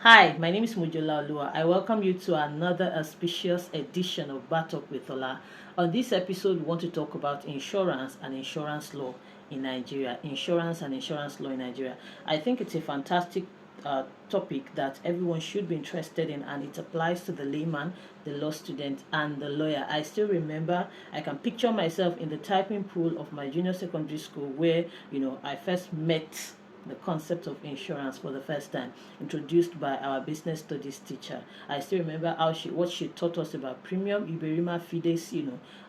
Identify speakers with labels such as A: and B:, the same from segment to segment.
A: Hi, my name is Mujola Olua. I welcome you to another auspicious edition of Batok with Ola. On this episode, we want to talk about insurance and insurance law in Nigeria. Insurance and insurance law in Nigeria. I think it's a fantastic topic that everyone should be interested in, and it applies to the layman, the law student, and the lawyer. I still remember, I can picture myself in the typing pool of my junior secondary school where I first met the concept of insurance for the first time, introduced by our business studies teacher. I still remember what she taught us about premium, Iberima Fides,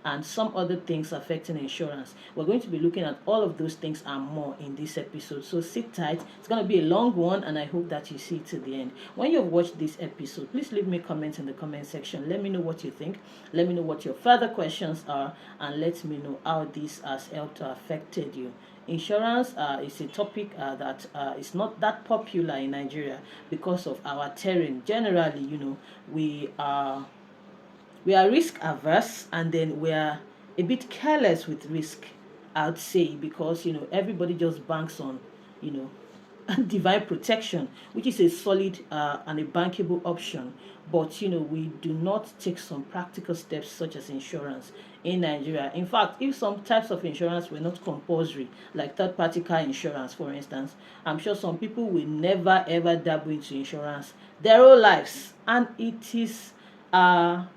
A: and some other things affecting insurance. We're going to be looking at all of those things and more in this episode. So sit tight. It's going to be a long one, and I hope that you see it to the end. When you've watched this episode, please leave me comments in the comment section. Let me know what you think. Let me know what your further questions are, and let me know how this has helped or affected you. Insurance is a topic that is not that popular in Nigeria because of our terrain. Generally, we are risk averse, and then we are a bit careless with risk, I'd say, because everybody just banks on you know divine protection, which is a solid and a bankable option. But we do not take some practical steps such as insurance in Nigeria. In fact, if some types of insurance were not compulsory, like third-party car insurance, for instance, I'm sure some people will never ever dabble into insurance their whole lives, and it is a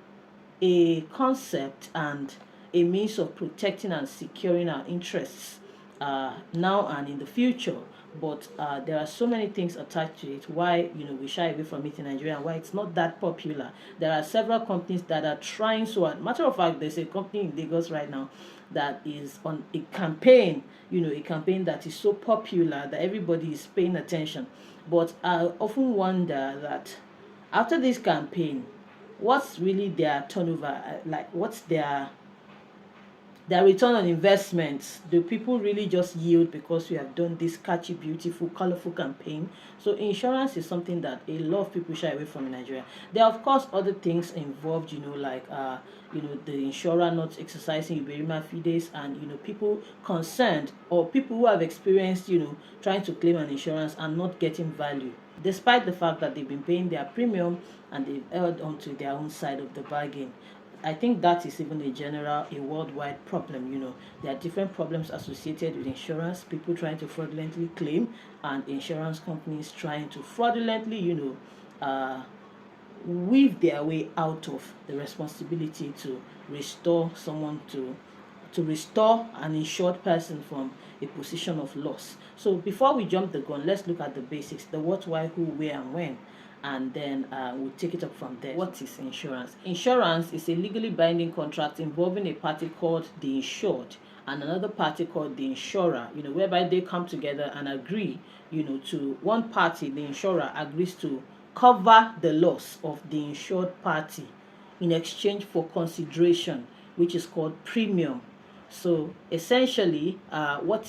A: concept and a means of protecting and securing our interests now and in the future. But there are so many things attached to it. Why we shy away from it in Nigeria, and why it's not that popular. There are several companies that are trying so hard. Matter of fact, there's a company in Lagos right now that is on a campaign. A campaign that is so popular that everybody is paying attention. But I often wonder that after this campaign, what's really their turnover, like what's their return on investment? Do people really just yield because we have done this catchy, beautiful, colorful campaign? So insurance is something that a lot of people shy away from in Nigeria. There are of course other things involved, like the insurer not exercising Iberima Fides, and people concerned, or people who have experienced trying to claim an insurance and not getting value, despite the fact that they've been paying their premium and they've held onto their own side of the bargain. I think that is even a worldwide problem. There are different problems associated with insurance. People trying to fraudulently claim, and insurance companies trying to fraudulently, weave their way out of the responsibility to restore someone to restore an insured person from a position of loss. So before we jump the gun, let's look at the basics: the what, why, who, where, and when, and then we'll take it up from there. What is insurance? Insurance is a legally binding contract involving a party called the insured and another party called the insurer, whereby they come together and agree, to one party, the insurer, agrees to cover the loss of the insured party in exchange for consideration, which is called premium. So essentially, what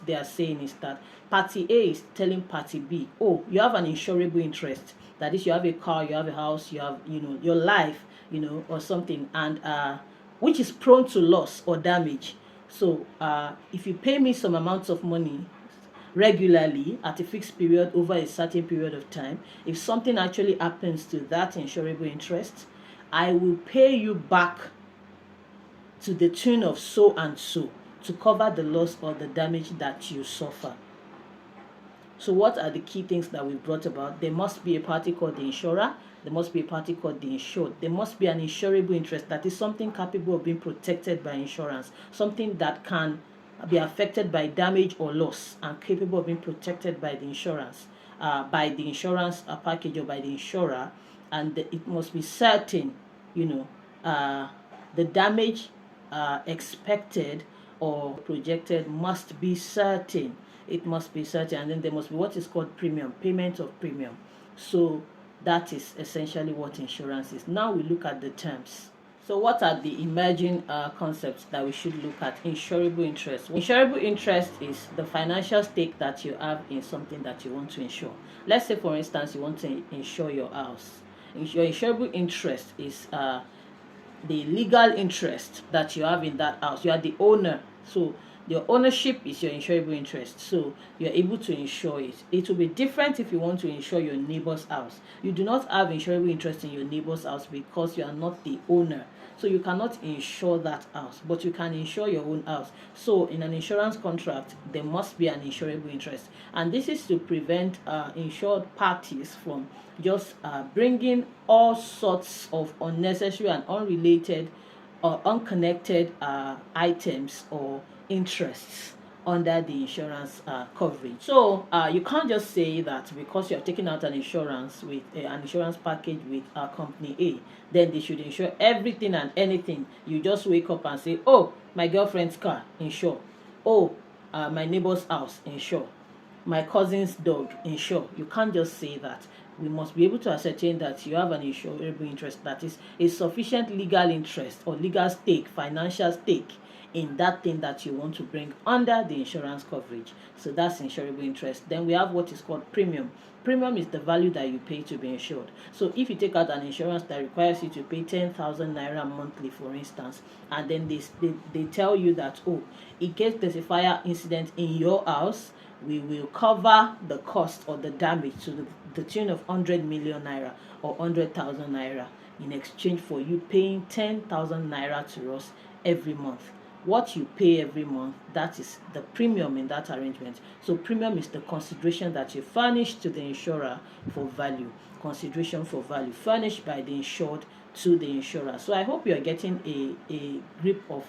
A: they are saying is that party A is telling party B, oh, you have an insurable interest. That is, you have a car, you have a house, you have your life, or something, and which is prone to loss or damage. So if you pay me some amounts of money regularly at a fixed period over a certain period of time, if something actually happens to that insurable interest, I will pay you back to the tune of so and so to cover the loss or the damage that you suffer. So what are the key things that we've brought about? There must be a party called the insurer. There must be a party called the insured. There must be an insurable interest, that is something capable of being protected by insurance, something that can be affected by damage or loss and capable of being protected by the insurance, package, or by the insurer. And it must be certain, the damage expected or projected must be certain. It must be certain. And then there must be what is called premium, payment of premium. So that is essentially what insurance is. Now we look at the terms. So what are the emerging concepts that we should look at? Insurable interest. Insurable interest is the financial stake that you have in something that you want to insure. Let's say, for instance, you want to insure your house. Your insurable interest is the legal interest that you have in that house. You are the owner. So Your ownership is your insurable interest, so you're able to insure it. It will be different if you want to insure your neighbor's house. You do not have insurable interest in your neighbor's house because you are not the owner. So you cannot insure that house, but you can insure your own house. So in an insurance contract, there must be an insurable interest. And this is to prevent insured parties from just bringing all sorts of unnecessary and unrelated or unconnected items or interests under the insurance coverage. So you can't just say that because you're taking out an insurance with an insurance package with company A, then they should insure everything and anything. You just wake up and say, oh, my girlfriend's car, insure. Oh, my neighbor's house, insure. My cousin's dog, insure. You can't just say that. We must be able to ascertain that you have an insurable interest, that is a sufficient legal interest or legal stake, financial stake in that thing that you want to bring under the insurance coverage. So that's insurable interest. Then we have what is called premium. Premium is the value that you pay to be insured. So if you take out an insurance that requires you to pay 10,000 naira monthly, for instance, and then they tell you that, oh, in case there's a fire incident in your house, we will cover the cost or the damage to the tune of 100 million naira or 100,000 naira in exchange for you paying 10,000 naira to us every month. What you pay every month, that is the premium in that arrangement. So premium is the consideration that you furnish to the insurer for value. Consideration for value furnished by the insured to the insurer. So I hope you are getting a grip of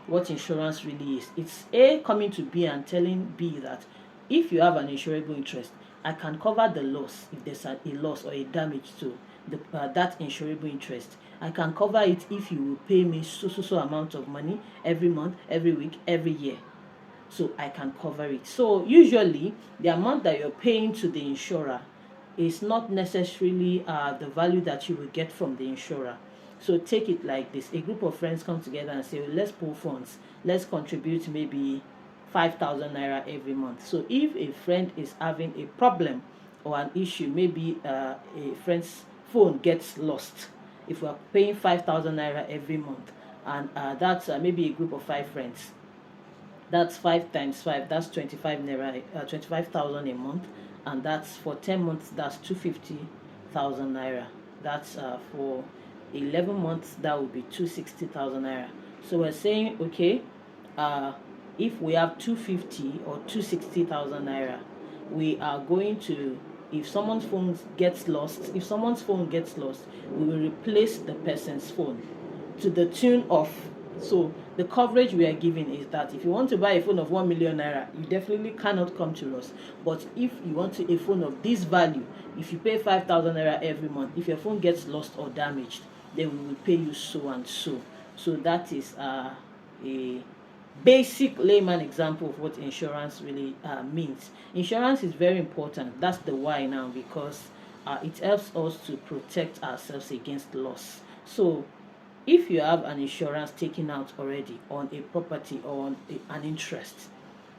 A: what insurance really is. It's A, coming to B and telling B that if you have an insurable interest, I can cover the loss if there's a loss or a damage to that insurable interest. I can cover it if you will pay me so amount of money every month, every week, every year. So I can cover it. So usually the amount that you're paying to the insurer is not necessarily the value that you will get from the insurer. So take it like this. A group of friends come together and say, well, let's pool funds. Let's contribute maybe 5,000 naira every month. So if a friend is having a problem or an issue, maybe a friend's phone gets lost, if we are paying 5,000 naira every month, and that's maybe a group of 5 friends, that's 5 times 5, that's 25 naira, 25,000 a month, and that's for 10 months, that's 250,000 naira. That's for 11 months, that would be 260,000 naira. So we're saying, okay, if we have 250 or 260,000 naira, we are going to, if someone's phone gets lost, we will replace the person's phone to the tune of, so the coverage we are giving is that if you want to buy a phone of 1 million naira, you definitely cannot come to us. But if you want a phone of this value, if you pay 5,000 naira every month, if your phone gets lost or damaged, then we will pay you so and so. So that is a basic layman example of what insurance really means. Insurance is very important. That's the why now, because it helps us to protect ourselves against loss. So if you have an insurance taken out already on a property or on an interest,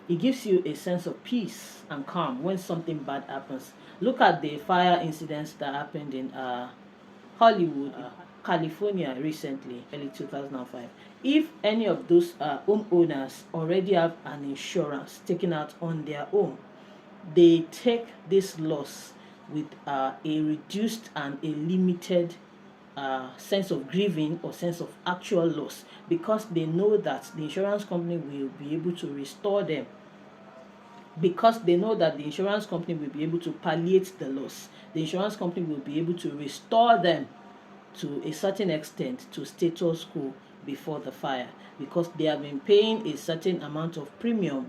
A: it gives you a sense of peace and calm when something bad happens. Look at the fire incidents that happened in Hollywood, California recently, early 2005. If any of those homeowners already have an insurance taken out on their home, they take this loss with a reduced and a limited sense of grieving or sense of actual loss, because they know that the insurance company will be able to restore them, because they know that the insurance company will be able to palliate the loss. The insurance company will be able to restore them to a certain extent to status quo before the fire, because they have been paying a certain amount of premium,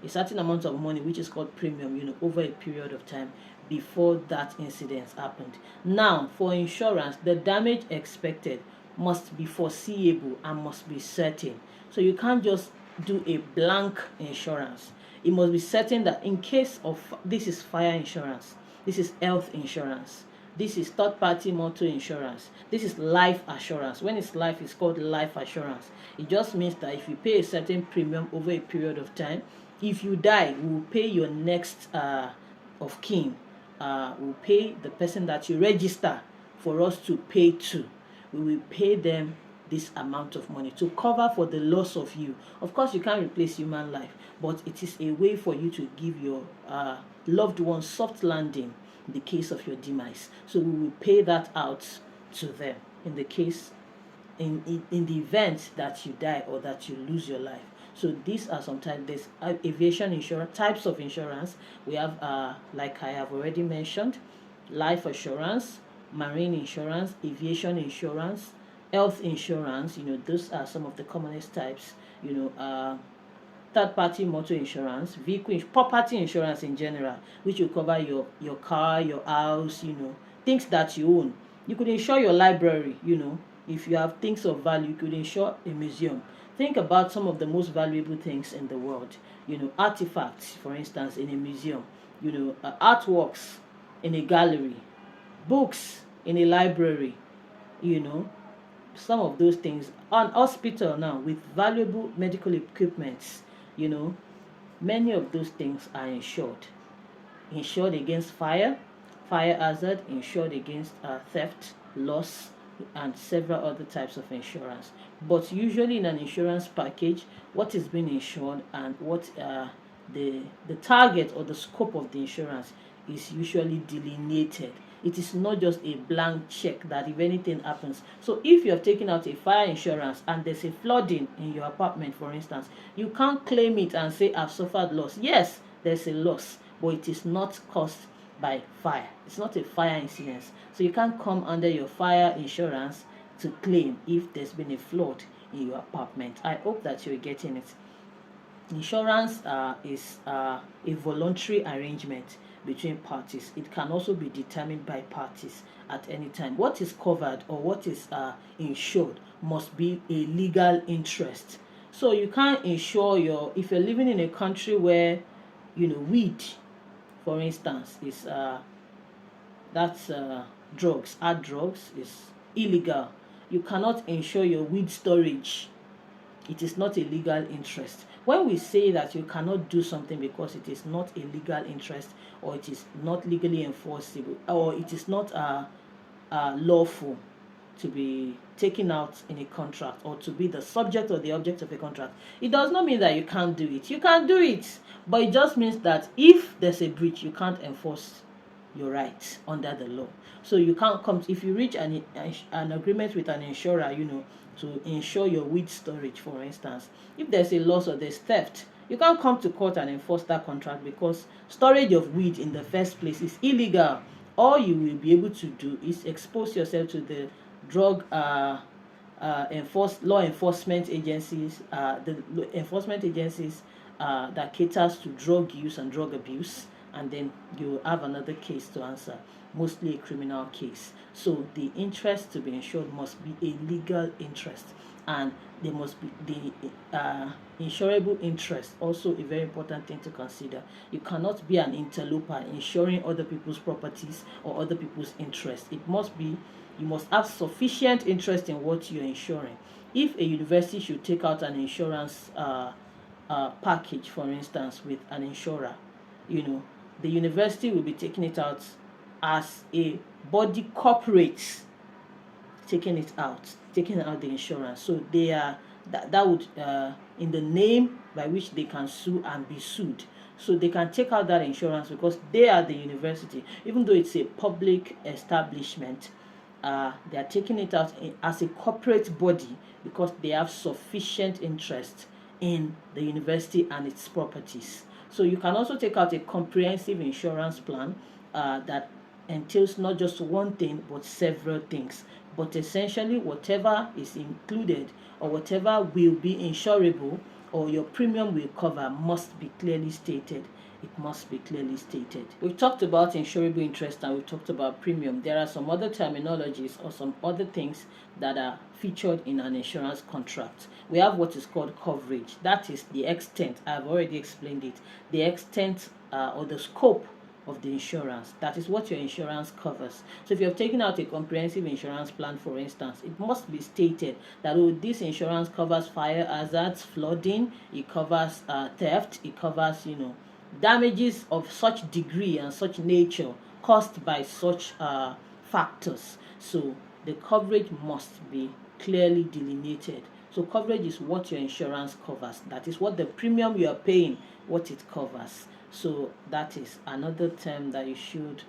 A: a certain amount of money, which is called premium, over a period of time before that incident happened. Now, for insurance, the damage expected must be foreseeable and must be certain. So you can't just do a blank insurance. It must be certain that in case of, this is fire insurance, this is health insurance, this is third-party motor insurance, this is life assurance. When it's life, it's called life assurance. It just means that if you pay a certain premium over a period of time, if you die, we will pay your next of kin. We'll pay the person that you register for us to pay to. We will pay them this amount of money to cover for the loss of you. Of course, you can't replace human life, but it is a way for you to give your loved ones soft landing in the case of your demise. So we will pay that out to them in the case in the event that you die or that you lose your life. So these are sometimes there's aviation insurance, types of insurance. We have like I have already mentioned, life assurance, marine insurance, aviation insurance, health insurance. Those are some of the commonest types. Third party motor insurance, property insurance in general, which will cover your car, your house, things that you own. You could insure your library. If you have things of value, you could insure a museum. Think about some of the most valuable things in the world. Artifacts, for instance, in a museum. Artworks in a gallery, books in a library. Some of those things. An hospital now with valuable medical equipment. Many of those things are insured against fire hazard, insured against theft, loss, and several other types of insurance. But usually in an insurance package, what is being insured and what the target or the scope of the insurance is usually delineated. It is not just a blank check that if anything happens. So if you have taken out a fire insurance and there's a flooding in your apartment, for instance, you can't claim it and say I've suffered loss. Yes, there's a loss, but it is not caused by fire. It's not a fire incident. So you can't come under your fire insurance to claim if there's been a flood in your apartment. I hope that you're getting it. Insurance is a voluntary arrangement between parties. It can also be determined by parties at any time. What is covered or what is insured must be a legal interest. So you can't insure if you're living in a country where weed, for instance, is that's drugs, hard drugs is illegal. You cannot insure your weed storage. It is not a legal interest. When we say that you cannot do something because it is not a legal interest or it is not legally enforceable or it is not lawful to be taken out in a contract or to be the subject or the object of a contract, it does not mean that you can't do it. You can do it, but it just means that if there's a breach, you can't enforce your rights under the law. So you can't if you reach an agreement with an insurer, to insure your weed storage, for instance. If there's a loss or there's theft, you can't come to court and enforce that contract because storage of weed in the first place is illegal. All you will be able to do is expose yourself to the drug law enforcement agencies, that caters to drug use and drug abuse, and then you have another case to answer, mostly a criminal case. So the interest to be insured must be a legal interest, and there must be the insurable interest, also a very important thing to consider. You cannot be an interloper insuring other people's properties or other people's interests. You must have sufficient interest in what you're insuring. If a university should take out an insurance package, for instance, with an insurer, the university will be taking it out as a body corporate, taking out the insurance. So they are that would in the name by which they can sue and be sued. So they can take out that insurance because they are the university, even though it's a public establishment. They are taking it out as a corporate body because they have sufficient interest in the university and its properties. So you can also take out a comprehensive insurance plan that entails not just one thing but several things. But essentially, whatever is included or whatever will be insurable or your premium will cover must be clearly stated. It must be clearly stated. We've talked about insurable interest and we've talked about premium. There are some other terminologies or some other things that are featured in an insurance contract. We have what is called coverage. That is the extent. I've already explained it. The extent or the scope of the insurance. That is what your insurance covers. So if you have taken out a comprehensive insurance plan, for instance, it must be stated that this insurance covers fire hazards, flooding, it covers theft, it covers damages of such degree and such nature caused by such factors. So the coverage must be clearly delineated. So coverage is what your insurance covers. That is what the premium you are paying, what it covers. So that is another term that you should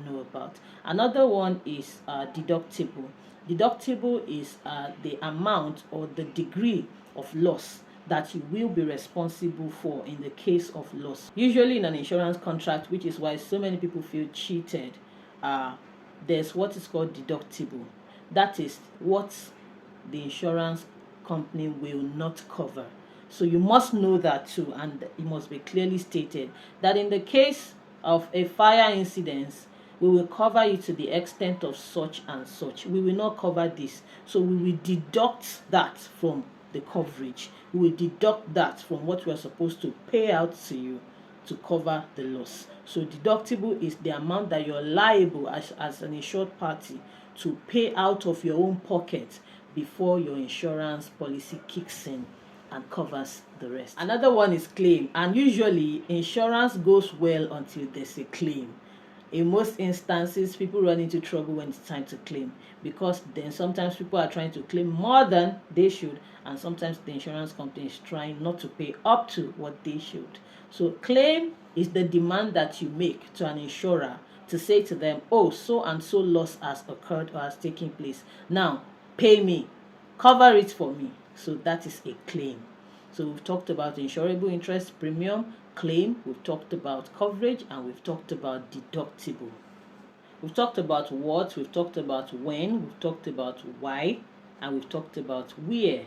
A: know about. Another one is deductible. Deductible is the amount or the degree of loss that you will be responsible for in the case of loss. Usually in an insurance contract, which is why so many people feel cheated, there's what is called deductible. That is what the insurance company will not cover. So you must know that too, and it must be clearly stated that in the case of a fire incident, we will cover it to the extent of such and such. We will not cover this. So we will deduct that from the coverage. We will deduct that from what we are supposed to pay out to you to cover the loss. So deductible is the amount that you're liable as an insured party to pay out of your own pocket before your insurance policy kicks in and covers the rest. Another one is claim, and usually insurance goes well until there's a claim. In most instances, people run into trouble when it's time to claim, because then sometimes people are trying to claim more than they should, and sometimes the insurance company is trying not to pay up to what they should. So claim is the demand that you make to an insurer to say to them, oh, so and so loss has occurred or has taken place. Now, pay me, cover it for me. So that is a claim. So we've talked about insurable interest premium, claim, we've talked about coverage, and we've talked about deductible. We've talked about what, we've talked about when, we've talked about why, and we've talked about where.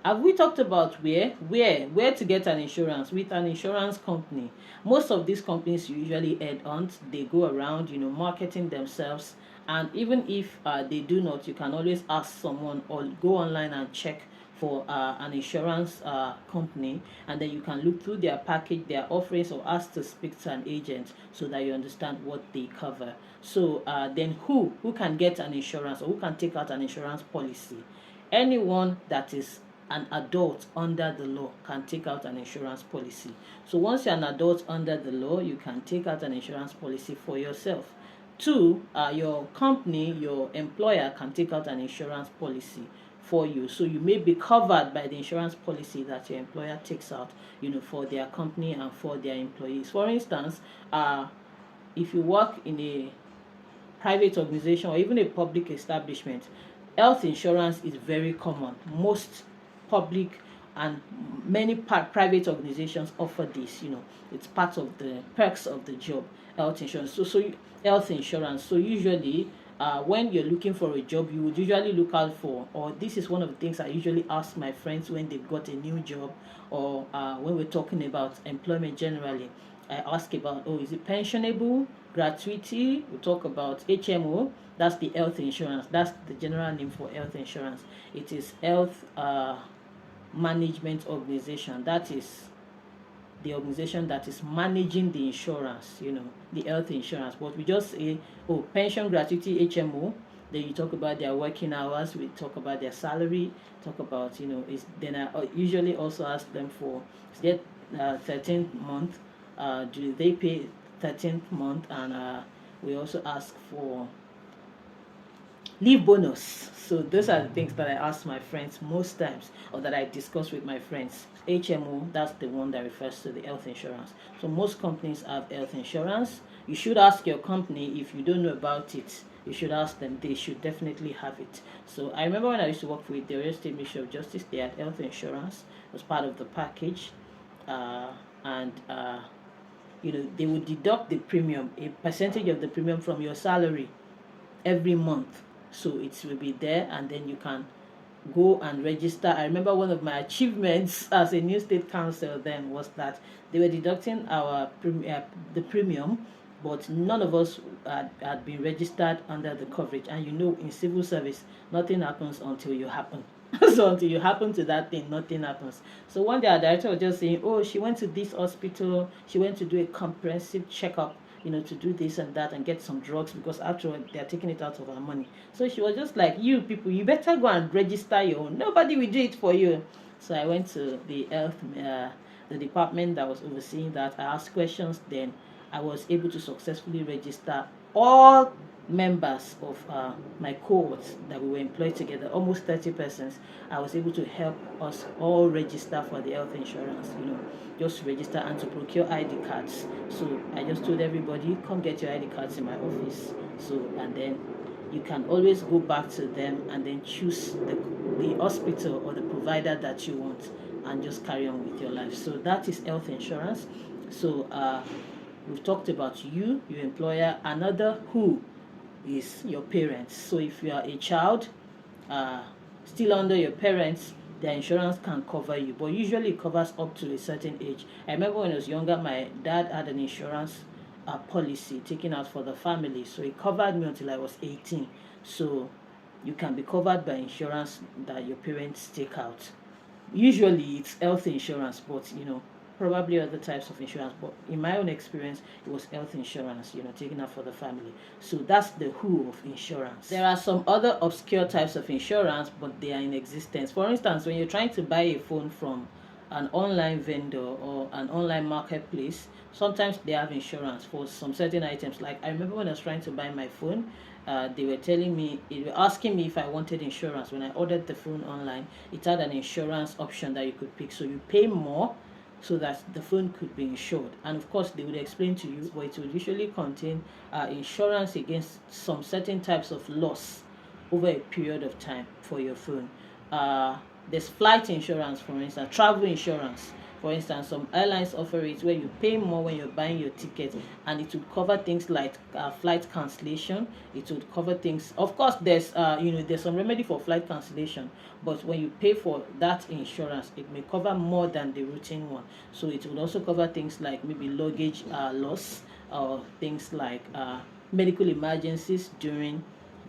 A: Have we talked about where to get an insurance? With an insurance company. Most of these companies usually headhunt. They go around, marketing themselves. And even if they do not, you can always ask someone or go online and check for an insurance company, and then you can look through their package, their offerings, or ask to speak to an agent so that you understand what they cover. So then who can get an insurance, or who can take out an insurance policy? Anyone that is an adult under the law can take out an insurance policy. So once you're an adult under the law, you can take out an insurance policy for yourself. Two, your company, your employer can take out an insurance policy for you. So you may be covered by the insurance policy that your employer takes out, for their company and for their employees. For instance, if you work in a private organization or even a public establishment, health insurance is very common. Most public and many private organizations offer this. It's part of the perks of the job, health insurance. So health insurance. So usually, when you're looking for a job, you would usually look out for, or this is one of the things I usually ask my friends when they've got a new job, or when we're talking about employment generally. I ask about, is it pensionable, gratuity? We talk about HMO. That's the health insurance. That's the general name for health insurance. It is health management organization. That is the organization that is managing the insurance, the health insurance. But we just say, pension, gratuity, HMO. Then you talk about their working hours. We talk about their salary. Talk about, then I usually also ask them for their 13th month. Do they pay 13th month? And we also ask for leave bonus. So those are the things that I ask my friends most times, or that I discuss with my friends. HMO, that's the one that refers to the health insurance. So most companies have health insurance. You should ask your company. If you don't know about it, you should ask them. They should definitely have it. So I remember when I used to work with the Oyo State Ministry of Justice, they had health insurance. It was part of the package. And they would deduct the premium, a percentage of the premium from your salary every month. So it will be there, and then you can go and register. I remember one of my achievements as a new state council then was that they were deducting the premium, but none of us had been registered under the coverage. And in civil service, nothing happens until you happen. So until you happen to that thing, nothing happens. So one day our director was just saying, she went to this hospital, she went to do a comprehensive checkup, to do this and that and get some drugs, because after all, they're taking it out of our money. So she was just like, you people, you better go and register your own. Nobody will do it for you. So I went to the health, the department that was overseeing that. I asked questions, then I was able to successfully register all members of my cohort that we were employed together, almost 30 persons, I was able to help us all register for the health insurance, just register and to procure ID cards. So I just told everybody, come get your ID cards in my office. So, and then you can always go back to them and then choose the hospital or the provider that you want and just carry on with your life. So that is health insurance. So we've talked about you, your employer. Another who is your parents. So if you are a child still under your parents, the insurance can cover you, but usually it covers up to a certain age. I remember when I was younger, my dad had an insurance policy taken out for the family, so it covered me until I was 18. So you can be covered by insurance that your parents take out. Usually it's health insurance, but probably other types of insurance, but in my own experience it was health insurance taken out for the family. So that's the who of insurance. There are some other obscure types of insurance, but they are in existence. For instance, when you're trying to buy a phone from an online vendor or an online marketplace, sometimes they have insurance for some certain items. Like I remember when I was trying to buy my phone, they were asking me if I wanted insurance. When I ordered the phone online, it had an insurance option that you could pick, so you pay more so that the phone could be insured. And of course they would explain to you, but it would usually contain insurance against some certain types of loss over a period of time for your phone. There's flight insurance, for instance, travel insurance. For instance, some airlines offer it where you pay more when you're buying your ticket, and it would cover things like flight cancellation. It would cover things. Of course, there's there's some remedy for flight cancellation, but when you pay for that insurance, it may cover more than the routine one. So it would also cover things like maybe luggage loss, or things like medical emergencies during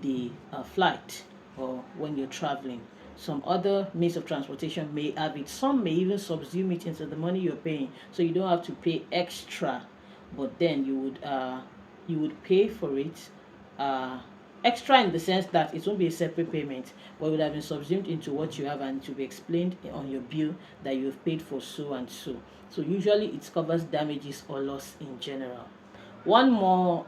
A: the flight or when you're traveling. Some other means of transportation may have it. Some may even subsume it into the money you're paying, so you don't have to pay extra. But then you would pay for it extra in the sense that it won't be a separate payment, but it would have been subsumed into what you have, and to be explained on your bill that you've paid for so and so. So usually it covers damages or loss in general. One more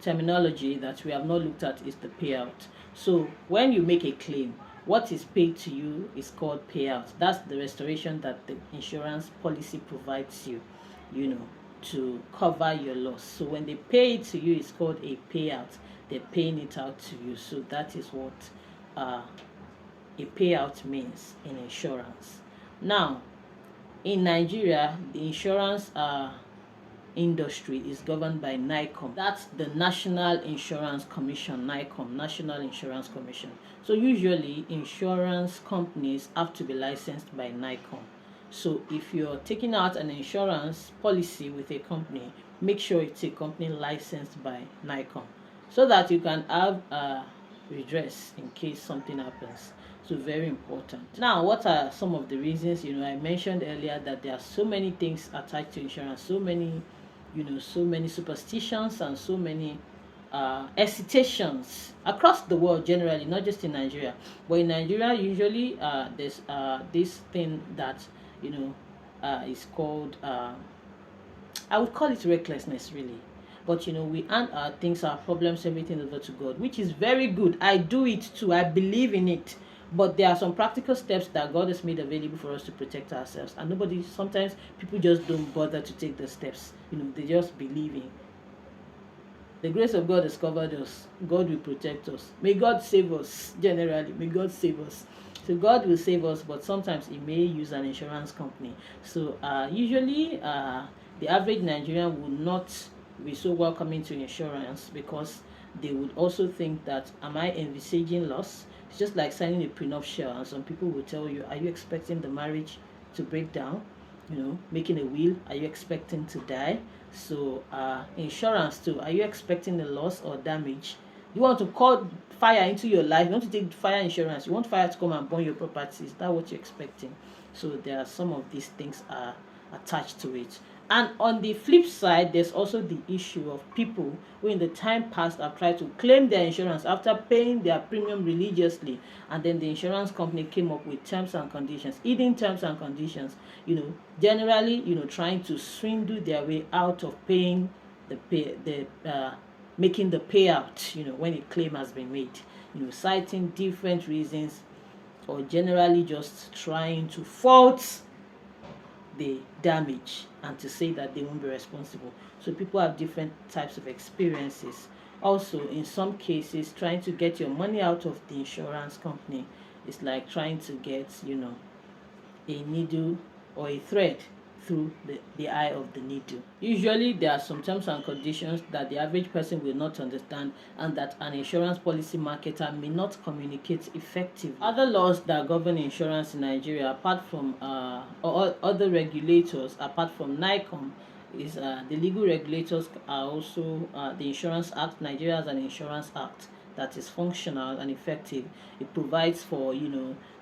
A: terminology that we have not looked at is the payout. So when you make a claim, what is paid to you is called payout. That's the restoration that the insurance policy provides you, to cover your loss. So when they pay it to you, it's called a payout. They're paying it out to you. So that is what a payout means in insurance. Now, in Nigeria, the insurance industry is governed by NICOM. That's the National Insurance Commission, NICOM, National Insurance Commission. So usually insurance companies have to be licensed by NICOM. So if you're taking out an insurance policy with a company, make sure it's a company licensed by NICOM, so that you can have redress in case something happens. So very important. Now, what are some of the reasons? I mentioned earlier that there are so many things attached to insurance, so many superstitions and so many hesitations across the world generally, not just in Nigeria. But in Nigeria, usually there's this thing that is called I would call it recklessness, really. But we hand our things, our problems, everything over to God, which is very good. I do it too. I believe in it. But there are some practical steps that God has made available for us to protect ourselves. And sometimes people just don't bother to take the steps. They just believe in. The grace of God has covered us. God will protect us. May God save us, generally. May God save us. So God will save us, but sometimes He may use an insurance company. So usually the average Nigerian would not be so welcoming to insurance, because they would also think that, am I envisaging loss? It's just like signing a prenuptial, and some people will tell you, are you expecting the marriage to break down? Making a will, are you expecting to die? So insurance too, are you expecting a loss or damage? You want to call fire into your life, you want to take fire insurance, you want fire to come and burn your property. Is that what you're expecting? So there are some of these things are attached to it. And on the flip side, there's also the issue of people who in the time past have tried to claim their insurance after paying their premium religiously, and then the insurance company came up with terms and conditions, hidden terms and conditions, generally, trying to swindle their way out of paying the making the payout, when a claim has been made, citing different reasons, or generally just trying to fault the damage and to say that they won't be responsible. So people have different types of experiences. Also, in some cases, trying to get your money out of the insurance company is like trying to get, a needle or a thread through the eye of the needle. Usually there are some terms and conditions that the average person will not understand, and that an insurance policy marketer may not communicate effectively. Other laws that govern insurance in Nigeria, apart from or other regulators apart from NICOM, is the legal regulators are also the Insurance Act. Nigeria has an Insurance Act that is functional and effective. It provides for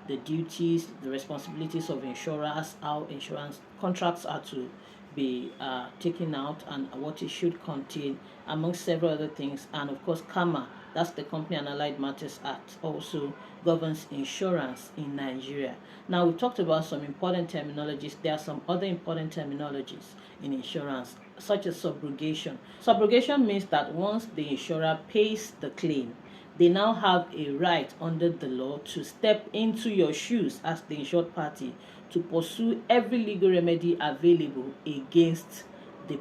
A: the duties, the responsibilities of insurers, how insurance contracts are to be taken out, and what it should contain, among several other things. And of course, CAMA, that's the Company and Allied Matters Act, also governs insurance in Nigeria. Now, we talked about some important terminologies. There are some other important terminologies in insurance, such as subrogation. Subrogation means that once the insurer pays the claim, they now have a right under the law to step into your shoes as the insured party to pursue every legal remedy available against the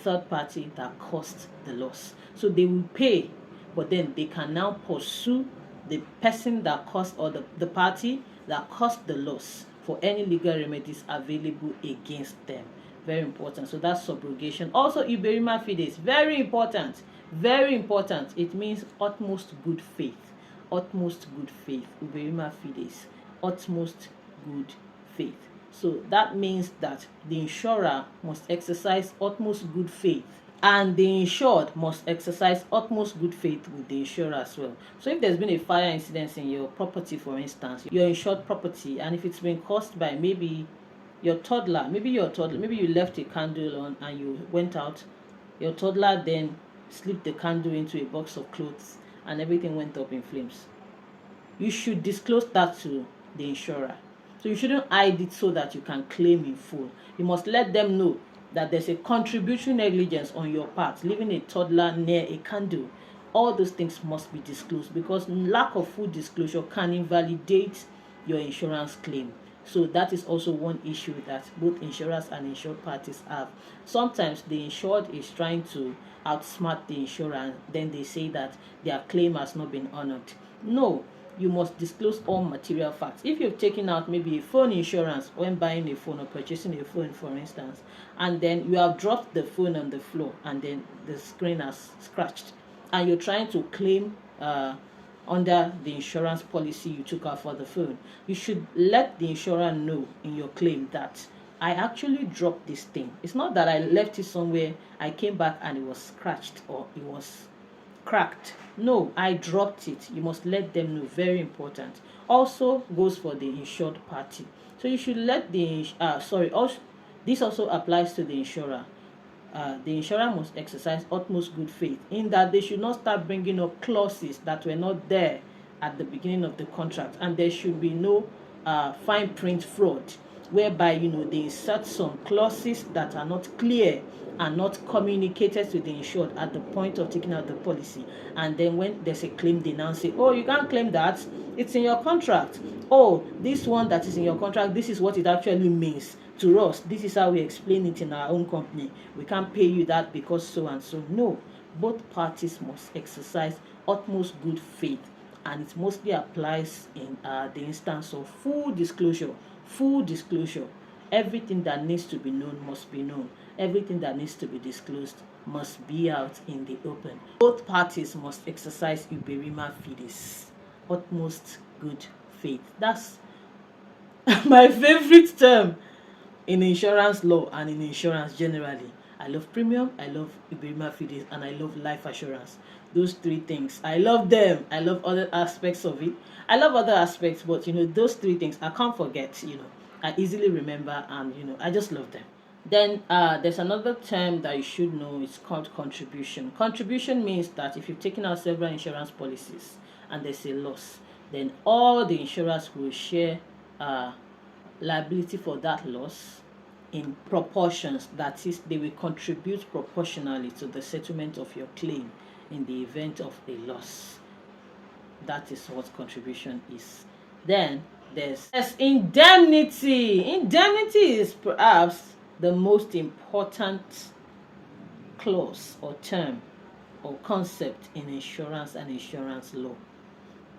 A: third party that caused the loss. So they will pay, but then they can now pursue the person that caused, or the party that caused the loss, for any legal remedies available against them. Very important. So that's subrogation. Also, Iberima Fides, very important. Very important. It means utmost good faith. Utmost good faith. Iberima Fides. Utmost good faith. So that means that the insurer must exercise utmost good faith, and the insured must exercise utmost good faith with the insurer as well. So if there's been a fire incident in your property, for instance, your insured property, and if it's been caused by maybe your toddler, maybe you left a candle on and you went out, your toddler then slipped the candle into a box of clothes and everything went up in flames, you should disclose that to the insurer. So you shouldn't hide it so that you can claim in full. You must let them know that there's a contributory negligence on your part, leaving a toddler near a candle. All those things must be disclosed, because lack of full disclosure can invalidate your insurance claim. So that is also one issue that both insurers and insured parties have. Sometimes the insured is trying to outsmart the insurer, then they say that their claim has not been honored. No, you must disclose all material facts. If you've taken out maybe a phone insurance when buying a phone or purchasing a phone, for instance, and then you have dropped the phone on the floor and then the screen has scratched, and you're trying to claim under the insurance policy you took out for the phone, you should let the insurer know in your claim that I actually dropped this thing. It's not that I left it somewhere, I came back and it was scratched or it was cracked. No, I dropped it. You must let them know. Very important. Also goes for the insured party. So you should let the this also applies to the insurer. The insurer must exercise utmost good faith in that they should not start bringing up clauses that were not there at the beginning of the contract, and there should be no fine print fraud whereby they insert some clauses that are not clear and not communicated to the insured at the point of taking out the policy, and then when there's a claim they now say, oh, you can't claim that, it's in your contract. Oh, this one that is in your contract, this is what it actually means to us, this is how we explain it in our own company, we can't pay you that because so and so. No, both parties must exercise utmost good faith, and it mostly applies in the instance of full disclosure. Everything that needs to be known must be known. Everything that needs to be disclosed must be out in the open. Both parties must exercise Iberima Fides, utmost good faith. That's my favorite term in insurance law and in insurance generally. I love premium, I love Iberima Fides, and I love life assurance. Those three things, I love them. I love other aspects of it. I love other aspects, but those three things I can't forget. I easily remember, and I just love them. Then there's another term that you should know. It's called contribution. Contribution means that if you've taken out several insurance policies and there's a loss, then all the insurers will share liability for that loss in proportions. That is, they will contribute proportionally to the settlement of your claim. in the event of a loss. That is what contribution is. Then there's indemnity. Indemnity is perhaps the most important clause or term or concept in insurance and insurance law.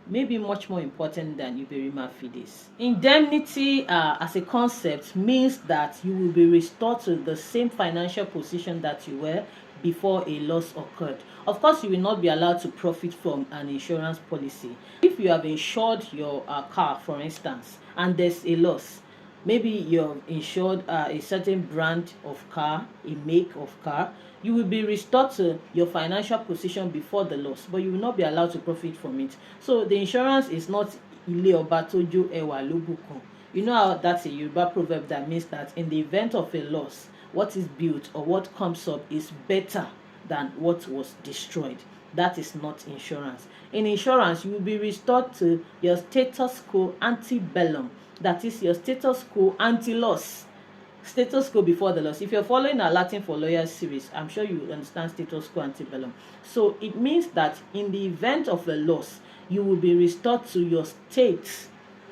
A: Maybe much more important than Uberima Fides. Indemnity as a concept means that you will be restored to the same financial position that you were before a loss occurred. Of course, you will not be allowed to profit from an insurance policy. If you have insured your car, for instance, and there's a loss, maybe you've insured a certain brand of car, a make of car, you will be restored to your financial position before the loss, but you will not be allowed to profit from it. So the insurance is not ile oba tojo ewa lobukun. You know how that's a Yoruba proverb that means that in the event of a loss, what is built or what comes up is better than what was destroyed. That is not insurance. In insurance, you will be restored to your status quo ante bellum. That is your status quo anti-loss. Status quo before the loss. If you're following our Latin for Lawyers series, I'm sure you understand status quo ante bellum. So it means that in the event of a loss, you will be restored to your state,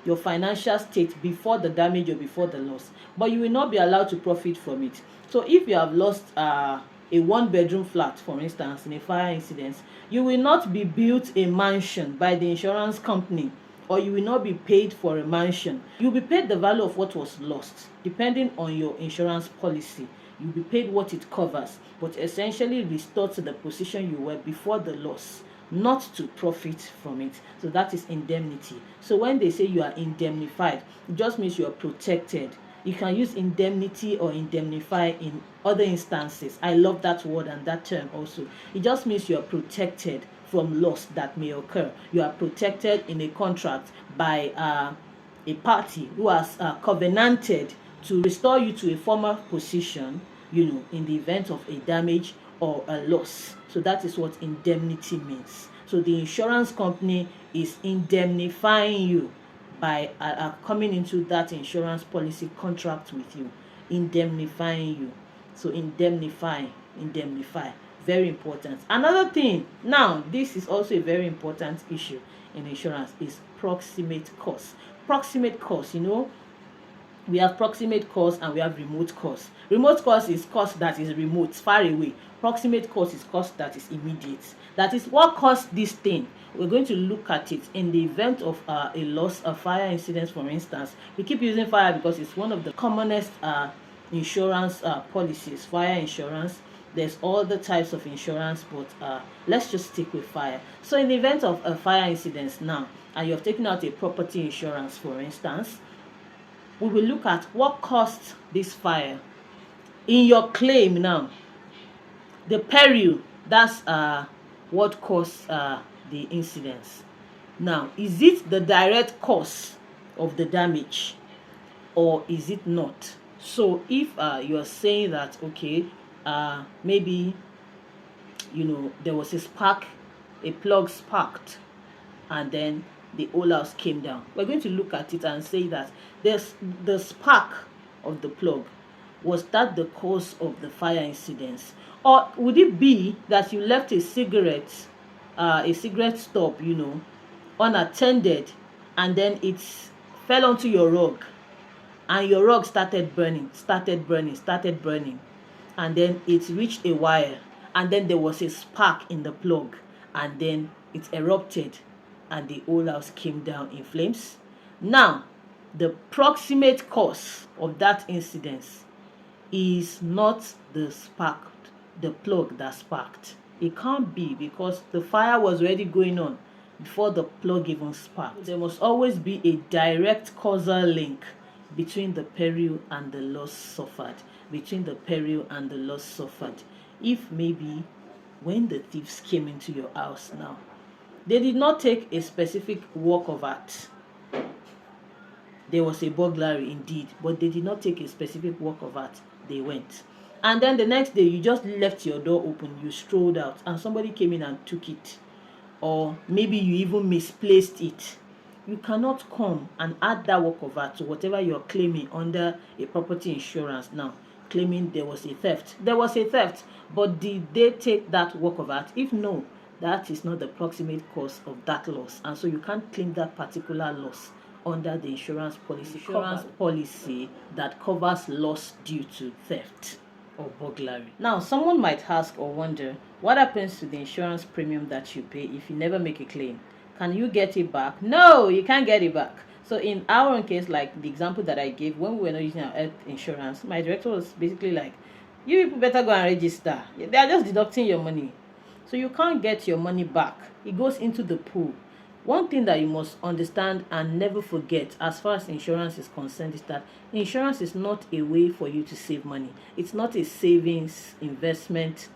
A: your financial state before the damage or before the loss, but you will not be allowed to profit from it. So if you have lost a one-bedroom flat, for instance, in a fire incident, you will not be built a mansion by the insurance company, or you will not be paid for a mansion. You'll be paid the value of what was lost, depending on your insurance policy. You'll be paid what it covers, but essentially restored to the position you were before the loss, not to profit from it. So that is indemnity. So when they say you are indemnified, it just means you are protected. You can use indemnity or indemnify in other instances. I love that word and that term also. It just means you are protected from loss that may occur. You are protected in a contract by a party who has covenanted to restore you to a former position, in the event of a damage or a loss. So that is what indemnity means. So the insurance company is indemnifying you by coming into that insurance policy contract with you, indemnifying you. So indemnify, very important. Another thing, now this is also a very important issue in insurance, is proximate cost. Proximate cost, we have proximate cost and we have remote cost. Remote cost is cost that is remote, far away. Proximate cost is cost that is immediate. That is what caused this thing. We're going to look at it in the event of a loss, a fire incident, for instance. We keep using fire because it's one of the commonest insurance policies, fire insurance. There's all the types of insurance, but let's just stick with fire. So in the event of a fire incident now, and you've taken out a property insurance, for instance, we will look at what caused this fire. In your claim now, the peril, that's what caused the incidents. Now, is it the direct cause of the damage or is it not? So if you are saying that, okay, maybe there was a spark, a plug sparked, and then the whole house came down, we're going to look at it and say that the spark of the plug, was that the cause of the fire incidents? Or would it be that you left a cigarette stub, unattended, and then it fell onto your rug, and your rug started burning, and then it reached a wire, and then there was a spark in the plug, and then it erupted, and the whole house came down in flames? Now, the proximate cause of that incident is not the plug that sparked. It can't be, because the fire was already going on before the plug even sparked. There must always be a direct causal link between the peril and the loss suffered. If maybe when the thieves came into your house now, they did not take a specific work of art. There was a burglary indeed, but they did not take a specific work of art. They went. And then the next day, you just left your door open, you strolled out, and somebody came in and took it. Or maybe you even misplaced it. You cannot come and add that work of art to whatever you're claiming under a property insurance now, claiming there was a theft. There was a theft, but did they take that work of art? If no, that is not the proximate cause of that loss, and so you can't claim that particular loss under the insurance policy that covers loss due to theft or burglary. Now, someone might ask or wonder, what happens to the insurance premium that you pay if you never make a claim? Can you get it back? No, you can't get it back. So in our own case, like the example that I gave, when we were not using our health insurance, my director was basically like, you people better go and register. They are just deducting your money. So you can't get your money back. It goes into the pool. One thing that you must understand and never forget as far as insurance is concerned is that insurance is not a way for you to save money. It's not a savings investment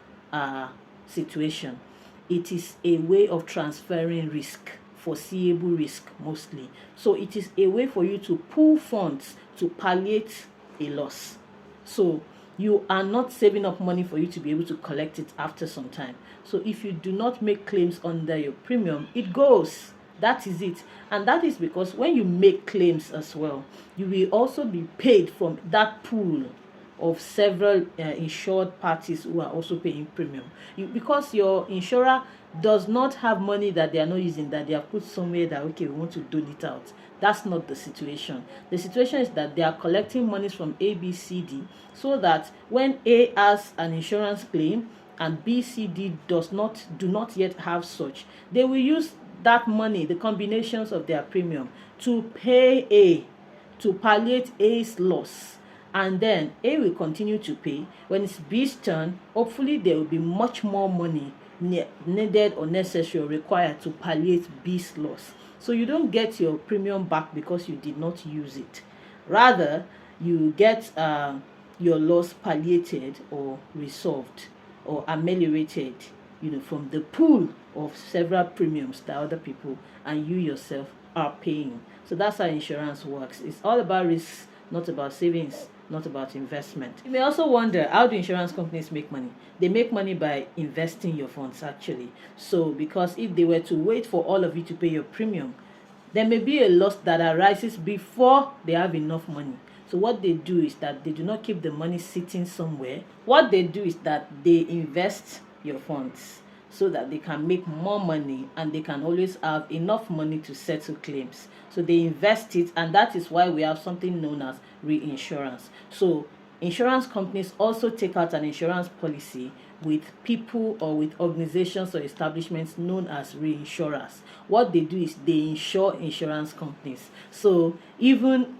A: situation. It is a way of transferring risk, foreseeable risk mostly. So it is a way for you to pool funds to palliate a loss. So you are not saving up money for you to be able to collect it after some time. So if you do not make claims under your premium, it goes. That is it. And that is because when you make claims as well, you will also be paid from that pool of several insured parties who are also paying premium. Because your insurer does not have money that they are not using, that they have put somewhere that, okay, we want to dole it out. That's not the situation. The situation is that they are collecting monies from A, B, C, D, so that when A has an insurance claim and B, C, D do not yet have such, they will use that money, the combinations of their premium, to pay A, to palliate A's loss. And then A will continue to pay. When it's B's turn, hopefully there will be much more money needed or necessary or required to palliate B's loss. So you don't get your premium back because you did not use it. Rather, you get your loss palliated or resolved or ameliorated, from the pool of several premiums that other people and you yourself are paying. So that's how insurance works. It's all about risks, not about savings, not about investment. You may also wonder, how do insurance companies make money? They make money by investing your funds, actually. So because if they were to wait for all of you to pay your premium, there may be a loss that arises before they have enough money. So what they do is that they do not keep the money sitting somewhere. What they do is that they invest your funds so that they can make more money and they can always have enough money to settle claims. So they invest it, and that is why we have something known as reinsurance. So insurance companies also take out an insurance policy with people or with organizations or establishments known as reinsurers. What they do is they insure insurance companies. So even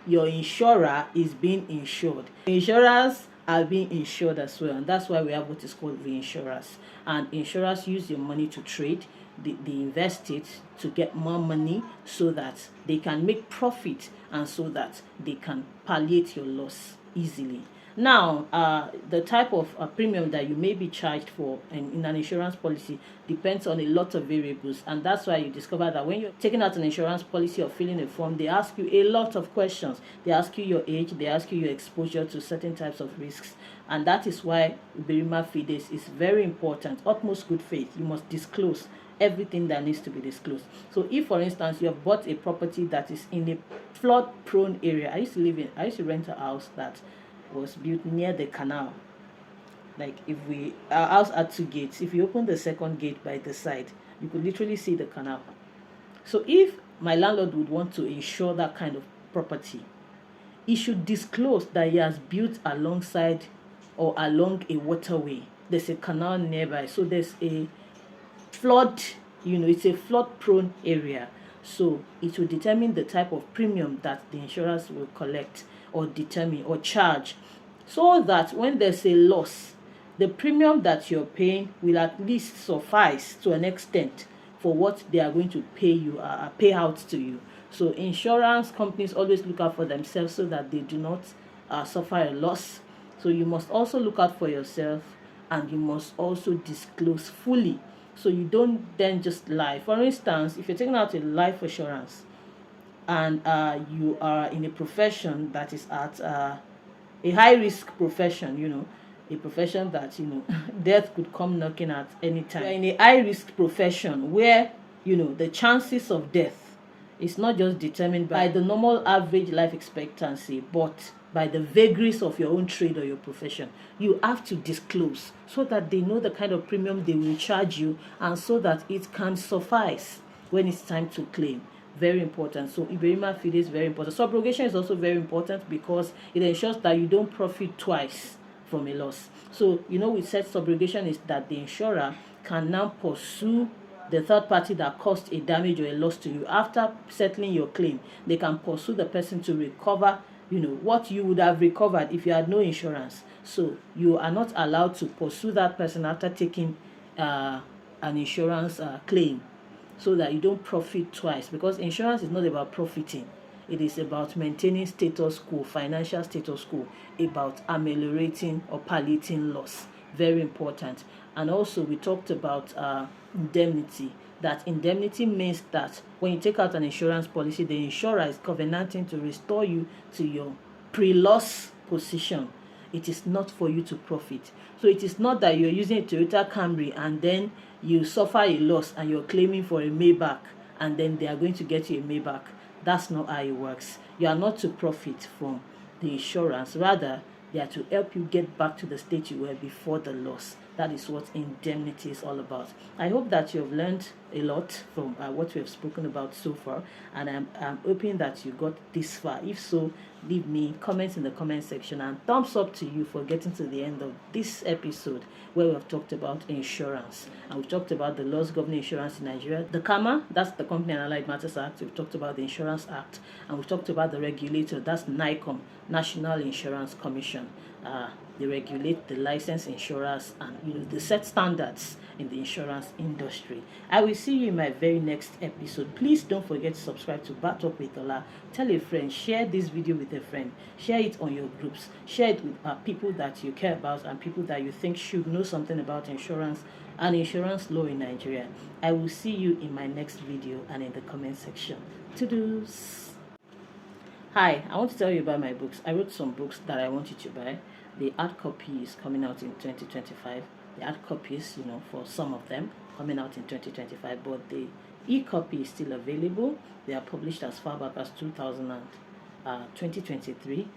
A: your insurer is being insured. Insurers are being insured as well, and that's why we have what is called reinsurers. And insurers use your money to trade. They invest it to get more money so that they can make profit and so that they can palliate your loss easily. Now, the type of premium that you may be charged for in an insurance policy depends on a lot of variables, and that's why you discover that when you're taking out an insurance policy or filling a form, they ask you a lot of questions. They ask you your age, they ask you your exposure to certain types of risks, and that is why prima fides is very important. Utmost good faith, you must disclose everything that needs to be disclosed. So if, for instance, you have bought a property that is in a flood prone area, I used to rent a house that was built near the canal. Like, our house had 2 gates. If you open the second gate by the side, you could literally see the canal. So if my landlord would want to insure that kind of property, he should disclose that he has built alongside or along a waterway. There's a canal nearby, so there's a flood, it's a flood prone area. So it will determine the type of premium that the insurers will collect or determine or charge, so that when there's a loss, the premium that you're paying will at least suffice to an extent for what they are going to pay out to you. So insurance companies always look out for themselves so that they do not suffer a loss. So you must also look out for yourself, and you must also disclose fully, so you don't then just lie. For instance, if you're taking out a life assurance and you are in a profession that is at a high risk profession, a profession that death could come knocking at any time. You're in a high risk profession where the chances of death is not just determined by the normal average life expectancy, but by the vagaries of your own trade or your profession. You have to disclose so that they know the kind of premium they will charge you, and so that it can suffice when it's time to claim. Very important. So Iberima Fide is very important. Subrogation is also very important because it ensures that you don't profit twice from a loss. So we said subrogation is that the insurer can now pursue the third party that caused a damage or a loss to you. After settling your claim, they can pursue the person to recover what you would have recovered if you had no insurance. So you are not allowed to pursue that person after taking an insurance claim, so that you don't profit twice, because insurance is not about profiting. It is about maintaining status quo, financial status quo, about ameliorating or palliating loss. Very important. And also we talked about indemnity. That indemnity means that when you take out an insurance policy, the insurer is covenanting to restore you to your pre-loss position. It is not for you to profit. So it is not that you're using a Toyota Camry and then you suffer a loss and you're claiming for a Maybach, and then they are going to get you a Maybach. That's not how it works. You are not to profit from the insurance. Rather, they are to help you get back to the state you were before the loss. That is what indemnity is all about. I hope that you have learned a lot from what we have spoken about so far, and I'm hoping that you got this far. If so, leave me comments in the comment section, and thumbs up to you for getting to the end of this episode, where we have talked about insurance, and we've talked about the laws governing insurance in Nigeria, the CAMA, that's the Company and Allied Matters Act. We've talked about the Insurance Act, and we've talked about the regulator, that's NICOM, National Insurance Commission. They regulate the licensed insurers, and they set standards in the insurance industry. I will see you in my very next episode. Please don't forget to subscribe to Bat Talk with Ola. Tell a friend, share this video with a friend, share it on your groups, share it with people that you care about and people that you think should know something about insurance and insurance law in Nigeria. I will see you in my next video and in the comment section. To-dos. Hi, I want to tell you about my books. I wrote some books that I want you to buy. The hard copy is coming out in 2025. The hard copies, for some of them, coming out in 2025, but the e-copy is still available. They are published as far back as 2023.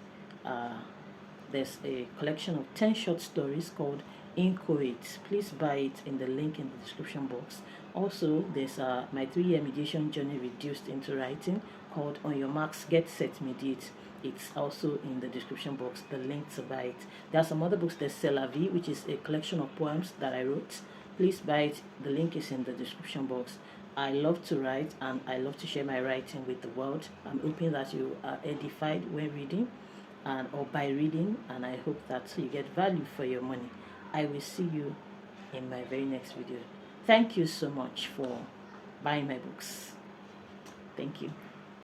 A: There's a collection of 10 short stories called Inchoate. Please buy it in the link in the description box. Also, there's my 3-year mediation journey reduced into writing called On Your Marks, Get Set, Mediate. It's also in the description box, the link to buy it. There are some other books. There's C'est la Vie, which is a collection of poems that I wrote. Please buy it. The link is in the description box. I love to write, and I love to share my writing with the world. I'm hoping that you are edified when reading or by reading, and I hope that you get value for your money. I will see you in my very next video. Thank you so much for buying my books. Thank you.